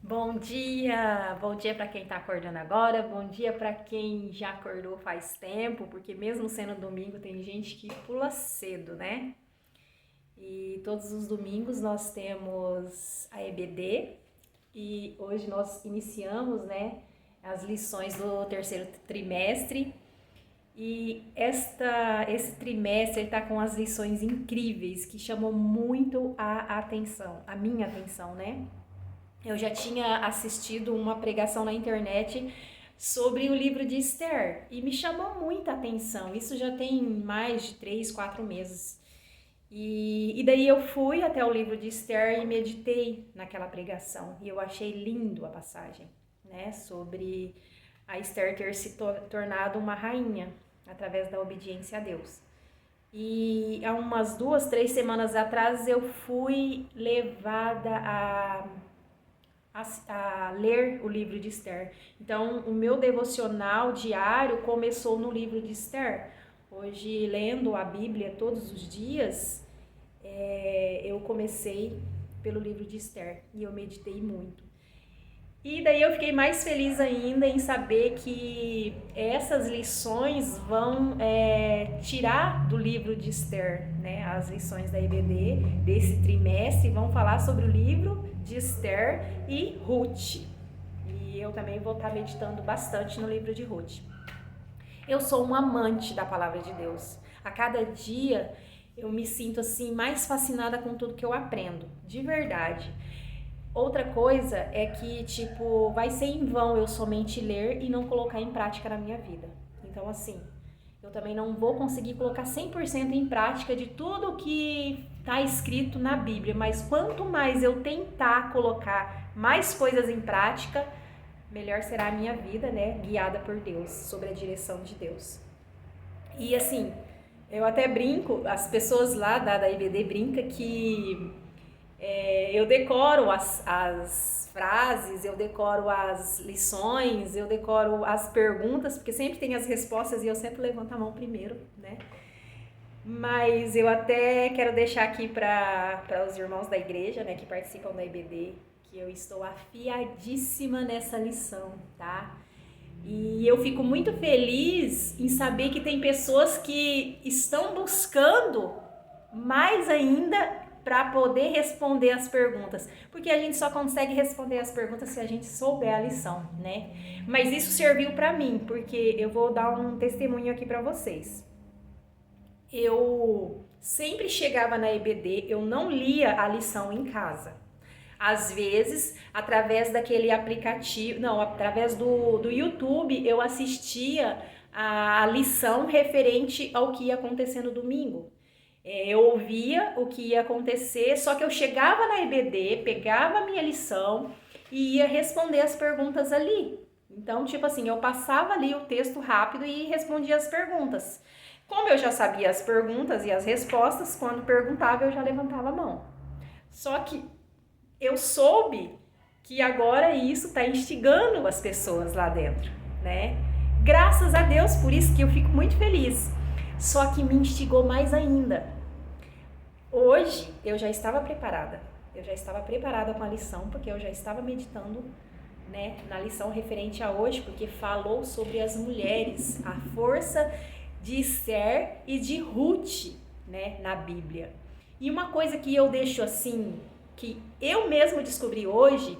Bom dia para quem está acordando agora, bom dia para quem já acordou faz tempo, porque mesmo sendo domingo tem gente que pula cedo, né? E todos os domingos nós temos a EBD e hoje nós iniciamos, né, as lições do terceiro trimestre e esse trimestre está com as lições incríveis que chamam muito a atenção, a minha atenção, né? Eu já tinha assistido uma pregação na internet sobre o livro de Esther e me chamou muita atenção. Isso já tem mais de 3, 4 meses. E daí eu fui até o livro de Esther e meditei naquela pregação. E eu achei lindo a passagem, né? Sobre a Esther ter se tornado uma rainha através da obediência a Deus. E há umas 2, 3 semanas atrás eu fui levada a ler o livro de Esther. Então, o meu devocional diário começou no livro de Esther. Hoje, lendo a Bíblia todos os dias, eu comecei pelo livro de Esther e eu meditei muito. E daí eu fiquei mais feliz ainda em saber que essas lições vão tirar do livro de Esther, né? As lições da EBD desse trimestre vão falar sobre o livro de Esther e Ruth. E eu também vou estar meditando bastante no livro de Ruth. Eu sou um amante da palavra de Deus. A cada dia eu me sinto assim mais fascinada com tudo que eu aprendo, de verdade. Outra coisa é que, tipo, vai ser em vão eu somente ler e não colocar em prática na minha vida. Então, assim, eu também não vou conseguir colocar 100% em prática de tudo que está escrito na Bíblia, mas quanto mais eu tentar colocar mais coisas em prática, melhor será a minha vida, né, guiada por Deus, sob a direção de Deus. E, assim, eu até brinco, as pessoas lá da IBD brincam que eu decoro as frases, eu decoro as lições, eu decoro as perguntas, porque sempre tem as respostas e eu sempre levanto a mão primeiro, né? Mas eu até quero deixar aqui para os irmãos da igreja, né, que participam da IBD, que eu estou afiadíssima nessa lição, tá? E eu fico muito feliz em saber que tem pessoas que estão buscando mais ainda para poder responder as perguntas, porque a gente só consegue responder as perguntas se a gente souber a lição, né? Mas isso serviu para mim, porque eu vou dar um testemunho aqui para vocês. Eu sempre chegava na EBD, eu não lia a lição em casa. Às vezes, através daquele aplicativo, não, através do YouTube, eu assistia a lição referente ao que ia acontecer no domingo. Eu ouvia o que ia acontecer, só que eu chegava na EBD, pegava a minha lição e ia responder as perguntas ali. Então, tipo assim, eu passava ali o texto rápido e respondia as perguntas. Como eu já sabia as perguntas e as respostas, quando perguntava eu já levantava a mão. Só que eu soube que agora isso está instigando as pessoas lá dentro, né? Graças a Deus, por isso que eu fico muito feliz. Só que me instigou mais ainda. Hoje eu já estava preparada. Eu já estava preparada com a lição, porque eu já estava meditando, né, na lição referente a hoje, porque falou sobre as mulheres, a força de Esther e de Ruth, né, na Bíblia. E uma coisa que eu deixo assim, que eu mesmo descobri hoje,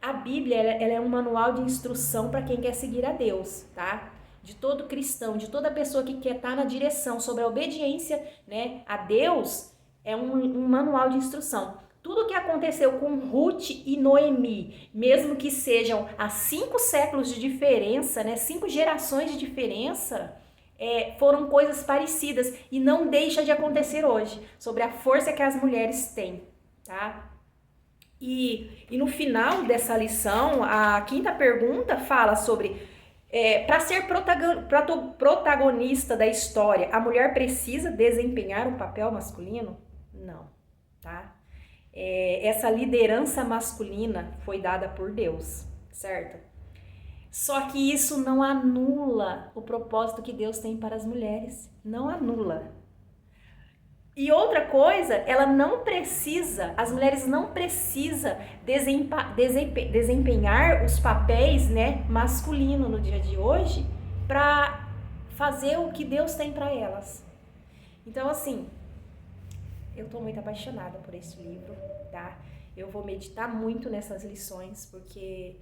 a Bíblia ela é um manual de instrução para quem quer seguir a Deus, tá? De todo cristão, de toda pessoa que quer estar na direção sobre a obediência, né, a Deus, é um manual de instrução. Tudo que aconteceu com Ruth e Noemi, mesmo que sejam há 5 séculos de diferença, né, 5 gerações de diferença, foram coisas parecidas e não deixa de acontecer hoje, sobre a força que as mulheres têm, tá? E no final dessa lição, a quinta pergunta fala sobre para ser protagonista da história, a mulher precisa desempenhar um papel masculino? Não, tá? Essa liderança masculina foi dada por Deus, certo? Só que isso não anula o propósito que Deus tem para as mulheres. Não anula. E outra coisa, ela não precisa, as mulheres não precisam desempenhar os papéis, né, masculino no dia de hoje para fazer o que Deus tem para elas. Então, assim, eu tô muito apaixonada por esse livro, tá? Eu vou meditar muito nessas lições, porque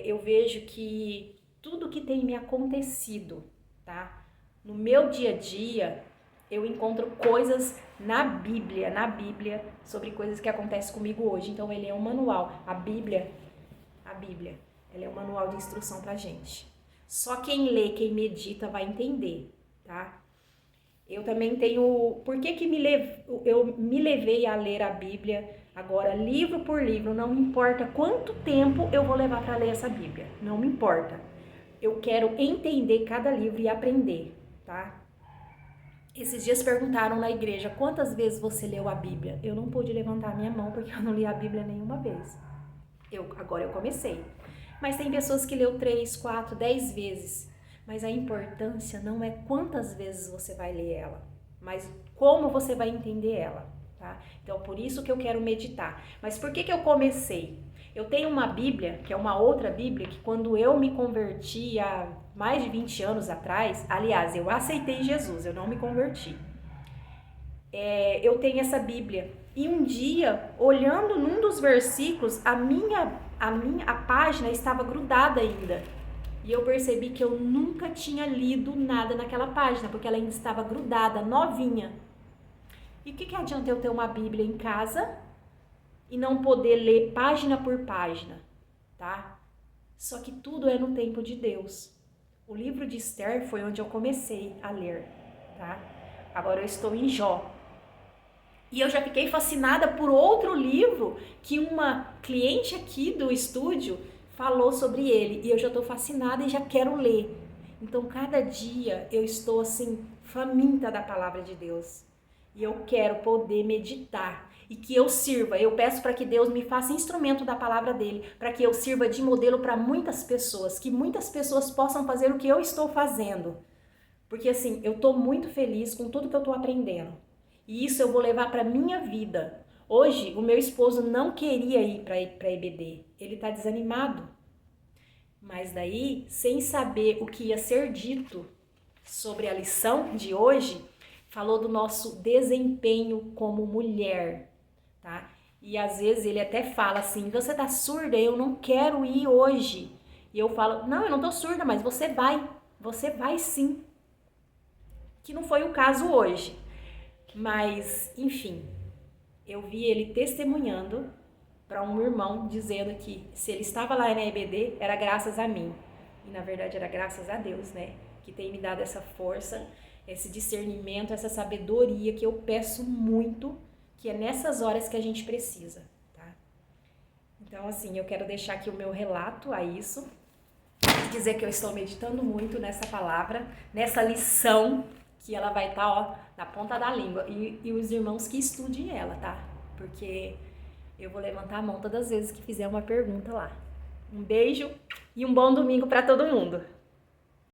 eu vejo que tudo que tem me acontecido, tá? No meu dia a dia, eu encontro coisas na Bíblia, sobre coisas que acontecem comigo hoje. Então, ele é um manual. A Bíblia, ela é um manual de instrução pra gente. Só quem lê, quem medita vai entender, tá? Eu também tenho... Por que eu me levei a ler a Bíblia agora, livro por livro? Não me importa quanto tempo eu vou levar para ler essa Bíblia. Não me importa. Eu quero entender cada livro e aprender, tá? Esses dias perguntaram na igreja, quantas vezes você leu a Bíblia? Eu não pude levantar a minha mão porque eu não li a Bíblia nenhuma vez. Agora eu comecei. Mas tem pessoas que leu 3, 4, 10 vezes. Mas a importância não é quantas vezes você vai ler ela, mas como você vai entender ela, tá? Então, por isso que eu quero meditar. Mas por que eu comecei? Eu tenho uma Bíblia, que é uma outra Bíblia, que quando eu me converti há mais de 20 anos atrás, aliás, eu aceitei Jesus, eu não me converti. Eu tenho essa Bíblia. E um dia, olhando num dos versículos, a página estava grudada ainda. E eu percebi que eu nunca tinha lido nada naquela página, porque ela ainda estava grudada, novinha. E o que adianta eu ter uma Bíblia em casa e não poder ler página por página, tá? Só que tudo é no tempo de Deus. O livro de Esther foi onde eu comecei a ler, tá? Agora eu estou em Jó. E eu já fiquei fascinada por outro livro que uma cliente aqui do estúdio falou sobre ele. E eu já estou fascinada e já quero ler. Então, cada dia eu estou assim, faminta da palavra de Deus. E eu quero poder meditar. E que eu sirva. Eu peço para que Deus me faça instrumento da palavra dele. Para que eu sirva de modelo para muitas pessoas. Que muitas pessoas possam fazer o que eu estou fazendo. Porque assim, eu estou muito feliz com tudo que eu estou aprendendo. E isso eu vou levar para minha vida. Hoje, o meu esposo não queria ir para EBD. Ele está desanimado. Mas daí, sem saber o que ia ser dito sobre a lição de hoje, falou do nosso desempenho como mulher, tá? E às vezes ele até fala assim, você tá surda? Eu não quero ir hoje. E eu falo, não, eu não tô surda, mas você vai sim. Que não foi o caso hoje. Mas, enfim, eu vi ele testemunhando para um irmão, dizendo que se ele estava lá na EBD, era graças a mim. E na verdade era graças a Deus, né? Que tem me dado essa força, esse discernimento, essa sabedoria que eu peço muito, que é nessas horas que a gente precisa, tá? Então, assim, eu quero deixar aqui o meu relato a isso, dizer que eu estou meditando muito nessa palavra, nessa lição, que ela vai estar, ó, na ponta da língua. E os irmãos que estudem ela, tá? Porque eu vou levantar a mão todas as vezes que fizer uma pergunta lá. Um beijo e um bom domingo para todo mundo.